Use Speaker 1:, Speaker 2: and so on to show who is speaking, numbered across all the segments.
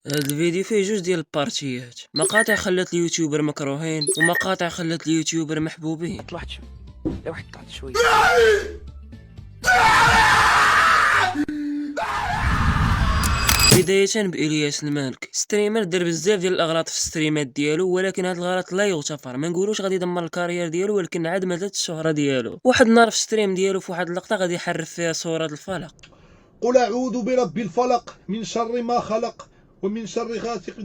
Speaker 1: هاد الفيديو فيه جوج ديال البارتيات، مقاطع خلات اليوتيوبر مكروهين ومقاطع خلات اليوتيوبر محبوبين.
Speaker 2: طلعت شوي لو حتى طلعت شوي.
Speaker 1: بداية بإلياس المالكي، ستريمر دار بزاف ديال الأغلاط في الستريمات ديالو، ولكن هاد الغلط لا يغتفر. ما نقولوش غادي يدمر الكارير ديالو، ولكن عاد ماتت الشهرة ديالو. واحد النهار في ستريم ديالو في واحد اللقطة غادي يحرف فيها صورة الفلق.
Speaker 3: قل أعوذ برب الفلق من شر ما خلق ومن شر غاسق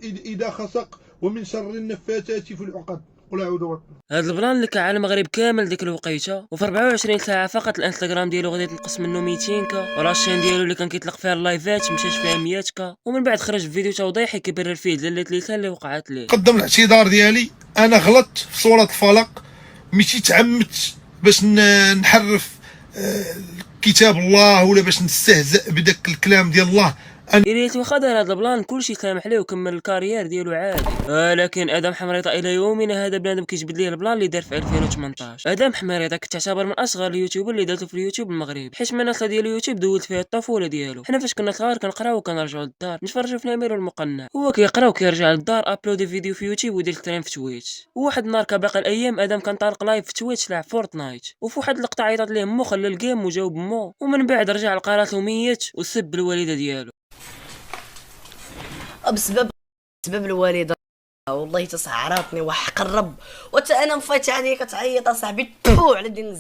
Speaker 3: إذا خسق ومن شر النفاثات في العقد. قل أعوذ برب.
Speaker 1: هاد البلان اللي كان على المغرب كامل ديك الوقيته، وفي 24 ساعه فقط الانستغرام ديالو غادي تنقص منه 200 وراشين ديالو اللي كان كيطلق فيها اللايفات مشات فيها 100 ومن بعد خرج فيديو توضيحي كيبرر فيه دلالة لسان اللي وقعت ليه.
Speaker 3: قدم الاعتذار ديالي، أنا غلطت في صورة الفلق، ماشي تعمدت باش نحرف كتاب الله ولا باش نستهزأ بداك الكلام ديال الله.
Speaker 1: إلياس واخا دار هاد البلان كلشي سامح ليه وكمل الكارير ديالو عادي، لكن ادم حمريطه الى يومنا هذا بنادم كيجبد ليه البلان اللي دار في 2018. ادم حمريطه كتعتبر من اصغر اليوتيوبر اللي دارته في اليوتيوب المغربي، حيت المنصه ديال اليوتيوب دوزت فيها الطفوله ديالو. حنا فاش كنا صغار كنقراو وكنرجعوا للدار نتفرجوا في الامير والمقنع، هو كيقرا وكيرجع للدار ابلودي فيديو في يوتيوب ودير ستريم في تويتش. وواحد النهار كباقي الايام ادم كان طارق لايف في تويتش لعب فورتنايت، وفي واحد اللقطه عيطت ليه مو خلى الجيم وجاوب مو، ومن بعد رجع لقى راسو ميت وسب الوالده ديالو
Speaker 2: بسبب الوالده. والله تصعراتني وحق الرب، وتا انا مفايت عليا كتعيط اصاحبي تفو على دين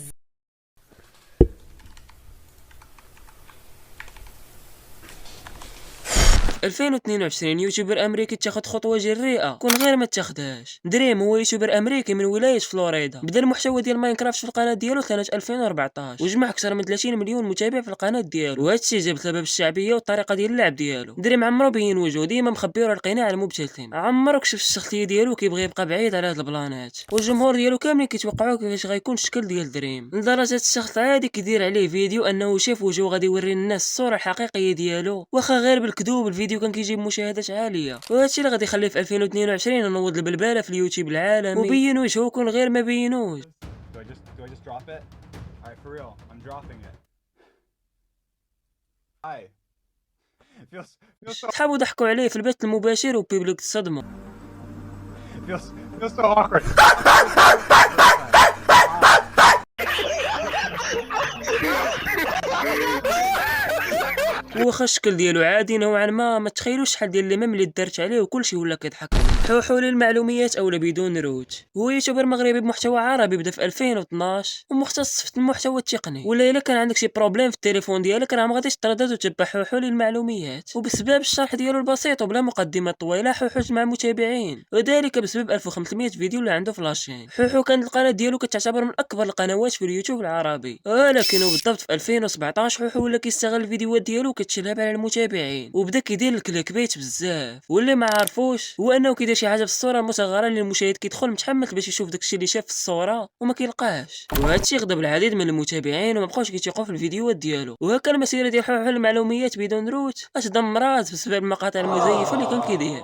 Speaker 1: 2022 يوتيوبر امريكي اتخذ خطوه جريئه كون غير ما اتخذهاش. دريم هو يوتيوبر امريكي من ولايه فلوريدا، بدا المحتوى ديال ماينكرافت في القناه ديالو سنه 2014 وجمع اكثر من 30 مليون متابع في القناه ديالو، وهذا الشيء جاب بسبب الشعبيه والطريقه ديال اللعب ديالو. دريم عمرو بين وجهه ديما مخبي ورا القناع المبتسم، عمرو كشف الشخصيه ديالو كيبغي يبقى بعيد على هاد البلانات، والجمهور ديالو كاملين كيتوقعوا كيفاش غيكون الشكل ديال دريم، لدرجه الشخص عادي كيدير عليه فيديو انه شاف وجهه غادي يوري الناس الصوره الحقيقيه ديالو، واخا غير بالكذوب الفيديو كان كيجيب مشاهدات عاليه. وهذا الشيء اللي غادي يخليه في 2022 نوض البلباله في اليوتيوب العالمي وبين وجهه كون غير ما بينوش.
Speaker 4: Do I just drop it? Alright, for real. I'm dropping it. Hi. It feels so
Speaker 1: صحابو ضحكوا عليه في البث المباشر وبيبليك تصدموا.
Speaker 4: feels so awkward.
Speaker 1: واخا الشكل ديالو عادي نوعا ما تخيلوش شحال ديال لي ميم اللي دارت عليه وكلشي ولا كيضحك. حوحو للمعلوميات اولا بدون روت، هو يوتيوبر مغربي بمحتوى عربي بدا في 2012 ومختص في المحتوى التقني. ولا الا كان عندك شي بروبليم في التليفون ديالك راه ما غاديش تردد وتتبع حوحو للمعلوميات، وبسبب الشرح ديالو البسيط وبلا مقدمات طويله حوحو جمع متابعين، وذلك بسبب 1500 فيديو اللي عنده في لاشين. حوحو كان القناه ديالو كتعتبر من اكبر القنوات في اليوتيوب العربي، ولكن بالضبط في 2017 حوحو ولا كيستغل الفيديوهات ديالو كتشلهب على المتابعين وبدا كيدير الكليك بيت بزاف. واللي ما عارفوش هو انه كيدير شي حاجه في الصوره المصغره اللي المشاهد كيدخل متحمس باش يشوف داكشي اللي شاف في الصوره وما كيلقاهش، وهذا الشيء غضب العديد من المتابعين وما بقاوش كيثيقوا في الفيديوهات ديالو. وهكا المسيره ديال حوحو المعلوميات بدون روت اش دمرات بسبب المقاطع المزيفه اللي كان كيدير.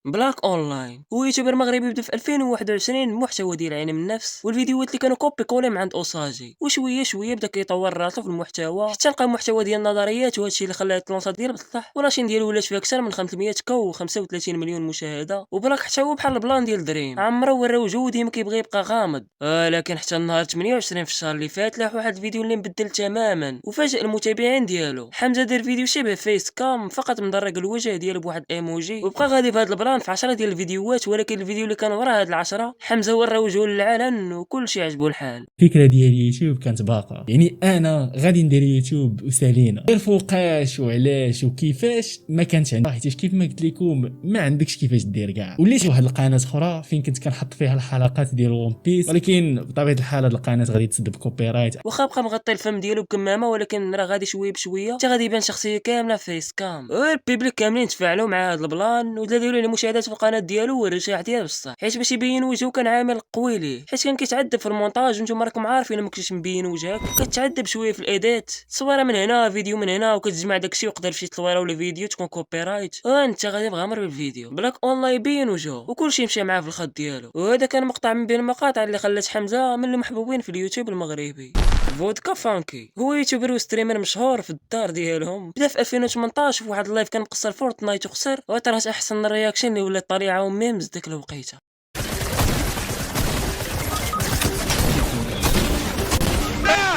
Speaker 1: بلاك اونلاين هو يوتيوبر مغربي بدا في 2021 المحتوى ديال عين من النفس والفيديوهات اللي كانوا كوبي كولي من عند اوساجي، وشويه شويه بدا كيطور راسو في المحتوى حتى لقى محتوى ديال النظريات، وهذا الشيء اللي خلاه يتلونسا ديال بصح وراشين ديالو ولات فيها اكثر من 535 مليون مشاهده. وبلاك حتى هو بحال البلان ديال دريم عمرو ورا وجهه ديما كيبغي يبقى غامض، لكن حتى النهار 28 في الشهر اللي فات لاح واحد الفيديو اللي مبدل تماما وفاجئ المتابعين ديالو. حمزه دار فيديو شبه فيس كام فقط مدرج الوجه ديالو بواحد ايموجي وبقى غادي في هذا البلان في 10 ديال الفيديوهات، ولكن الفيديو اللي كان ورا هاد العشرة حمزه ورا وجهه للعلن وكل شيء عجبو الحال.
Speaker 5: الفكره ديال اليوتيوب كانت باقه، يعني انا غادي ندير يوتيوب وسالينا، غير فوقاش وعلاش وكيفاش ما كانش عندي، حيت كيف ما قلت لكم ما عندكش كيفاش دير كاع. وليت واحد القناه اخرى فين كنت كنحط فيها الحلقات ديال ون بيس، ولكن بطبيعه الحال هاد القناه غادي تسد بكوبي رايت.
Speaker 1: واخا بقى مغطي الفم ديالو بكمامه، ولكن راه غادي شويه بشويه حتى غادي يبان شخصيه كامله فيس كام، والبيبليك كاملين تفاعلوا مع هذا البلان وداروا له مشاهدات في القناه ديالو والرشاح ديالو بصح، حيت باش يبين وجهه كان عامل قوي ليه، حيت كان كيتعذب في المونتاج وانتم راكم عارفين ما كنتش مبين وجهك، كتعذب شويه في الايديت، تصويره من هنا فيديو من هنا وكتجمع داكشي وقدر في شي تصويره ولا فيديو تكون كوبي رايت وانت غادي مغامر بالفيديو. بلاك اونلاين يبين وجهه وكلشي مشى معاه في الخط ديالو، وهذا كان مقطع من بين المقاطع اللي خلات حمزه من المحبوبين في اليوتيوب المغربي. فودكا فانكي هو يوتيوبر وستريمر مشهور في الدار ديالهم. بدا في 2018 في واحد اللايف كان مقصر فورتنايت وخسر، وطرات احسن رياكشن اللي ولات طالعه وميمز ديك الوقيته.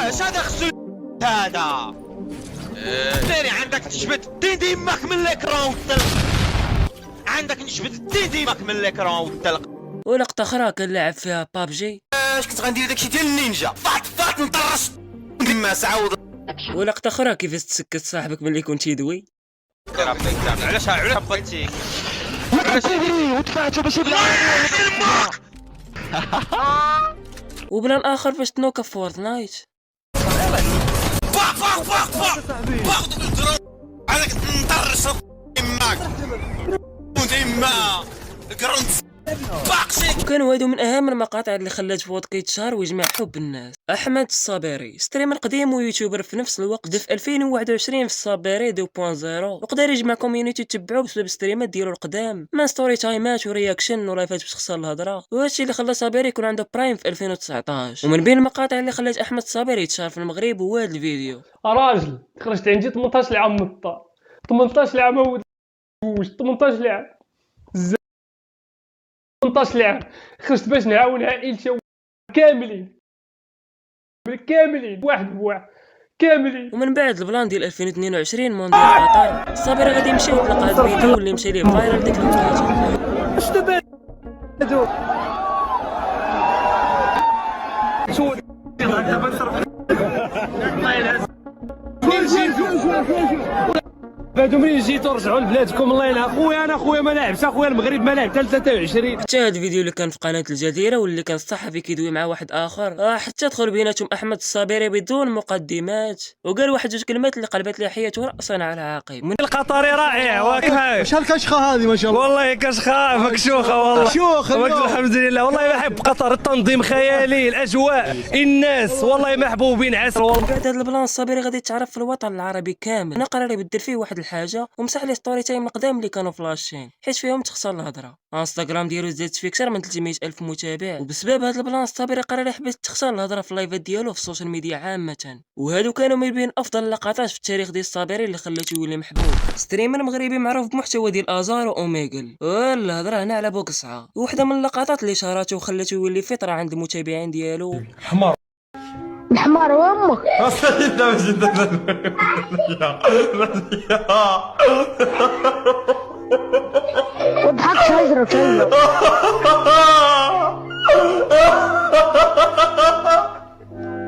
Speaker 6: اش هذا خصو هذا داري عندك تجبد ديماك من الاكران والطلق، عندك نجبد ديماك من الاكران والطلق.
Speaker 1: ولقطه اخرى كان لاعب فيها بابجي.
Speaker 6: اش كنت غندير داكشي ديال النينجا فات نطرش ما سعود.
Speaker 1: ولقطه اخرى كيفاش تسكت صاحبك ملي كنت يدوي.
Speaker 6: علاش حبيتيك
Speaker 1: وبلان اخر فاش تنوكا في فورتنايت.
Speaker 6: باخذ الجرون عندك نطرش ديماك وديما الجرون باقشي.
Speaker 1: وكانوا هادو من اهم المقاطع اللي خلات فودكا يتشهر ويجمع حب الناس. احمد الصابري ستريمر قديم ويوتيوبر في نفس الوقت، بدا في 2021 في الصابري 2.0 وقدر يجمع كوميونيتي تتبعو بسبب ستريمات ديالو القدام من ستوري تايمات ورياكشن ولايفات باش تخسر الهضره، وهادشي اللي خلى صابري يكون عنده برايم في 2019. ومن بين المقاطع اللي خلات احمد الصابري يتشهر في المغرب هو هاد الفيديو.
Speaker 7: راجل خرجت عندي 18 عام من الدار، 18 عام ولد 18 عام 18 عام خرجت باش نعاون عائلتي كاملين واحد بواحد كاملين.
Speaker 1: ومن بعد البلان ديال 2022 مونديال قطر، الصابري غادي يمشي يطلق هاد الفيديو اللي مشى ليه فايرال ديك الوقيته.
Speaker 7: اش دابا هادو شو دابا نصرف بعدو ملي جيتو رجعوا لبلادكم الله ينعم. خويا انا خويا ما لعبش، اخويا المغرب ما لعب حتى 23.
Speaker 1: حتى هاد الفيديو اللي كان في قناه الجزيره واللي كان الصحفي كيدوي مع واحد اخر، حتى دخل بيناتهم احمد الصابري بدون مقدمات وقال واحد جوج كلمات اللي قلبت لي حياته راسا على عقب. من
Speaker 7: القطري رائع وكيف
Speaker 8: شحال كشخه هذه ما شاء الله.
Speaker 7: والله كشخه مكشوخه والله
Speaker 8: شوخ
Speaker 7: الحمد لله. والله ما حب قطر، التنظيم خيالي، الاجواء، الناس والله محبوبين عسل والله.
Speaker 1: بعد هاد البلان الصابري غادي يتعرف في الوطن العربي كامل. انا قرر يبدل فيه واحد الحاجه ومسح لي ستوري تايم القدام اللي كانوا فلاشين حيت فيهم تخسر الهضره. انستغرام ديالو زادت فيه اكثر من 300 الف متابع، وبسبب هاد البلان الصابري قرر يحبس تخسر الهضره في اللايفات ديالو في السوشيال ميديا عامه. وهادو كانوا من بين افضل اللقطات في التاريخ ديال الصابري اللي خلاته يولي محبوب. ستريمر مغربي معروف بمحتوى ديال ازار واوميغل. والهضره هنا على بوكسعه، وحده من اللقطات اللي شهرته وخلاته يولي فطره عند المتابعين ديالو.
Speaker 9: الحمار وامك وضحك هجرة كله.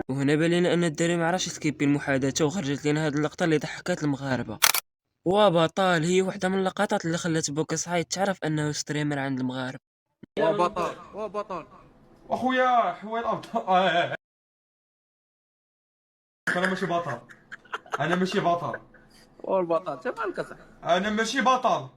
Speaker 1: وهنا بالينا ان الدري ما عرفش يسكيبي المحادثه وخرجت لنا هاد اللقطه اللي ضحكات المغاربه. وبطال هي واحده من اللقطات اللي خلات بوكسعه يتعرف انه ستريمر عند المغاربه.
Speaker 8: وبطل
Speaker 4: اخويا حوال ابطال. انا ماشي بطل، انا ماشي بطل،
Speaker 8: والبطل انت مالك صح
Speaker 4: انا ماشي بطل.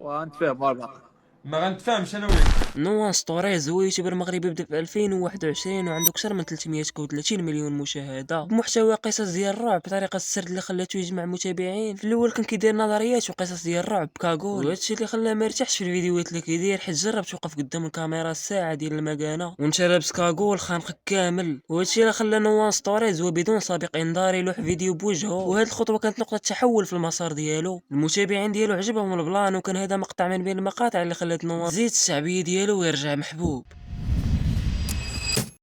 Speaker 8: وانت فاهم والبطل
Speaker 4: ما غنتفاهمش انا وياك.
Speaker 1: نوان ستوريز هو يوتيوبر مغربي بدا في 2021 وعنده اكثر من 330 مليون مشاهده بمحتوى قصص ديال الرعب بطريقه السرد اللي خلاته يجمع متابعين. في الاول كان كيدير نظريات وقصص ديال الرعب بكاغول، وهادشي اللي خلاه ما يرتاحش في الفيديوهات اللي كيدير حيت جرب توقف قدام الكاميرا الساعه ديال المكانه ومشى لابس كاغول خانق كامل، وهادشي اللي خلى نوان ستوريز هو بدون سابق انذار يلوح فيديو بوجهه. وهاد الخطوه كانت نقطه تحول في المسار ديالو. المتابعين ديالو عجبهم البلان وكان هذا مقطع من بين المقاطع اللي خلات نوان تزيد الشعبيه ديالو ويرجع محبوب.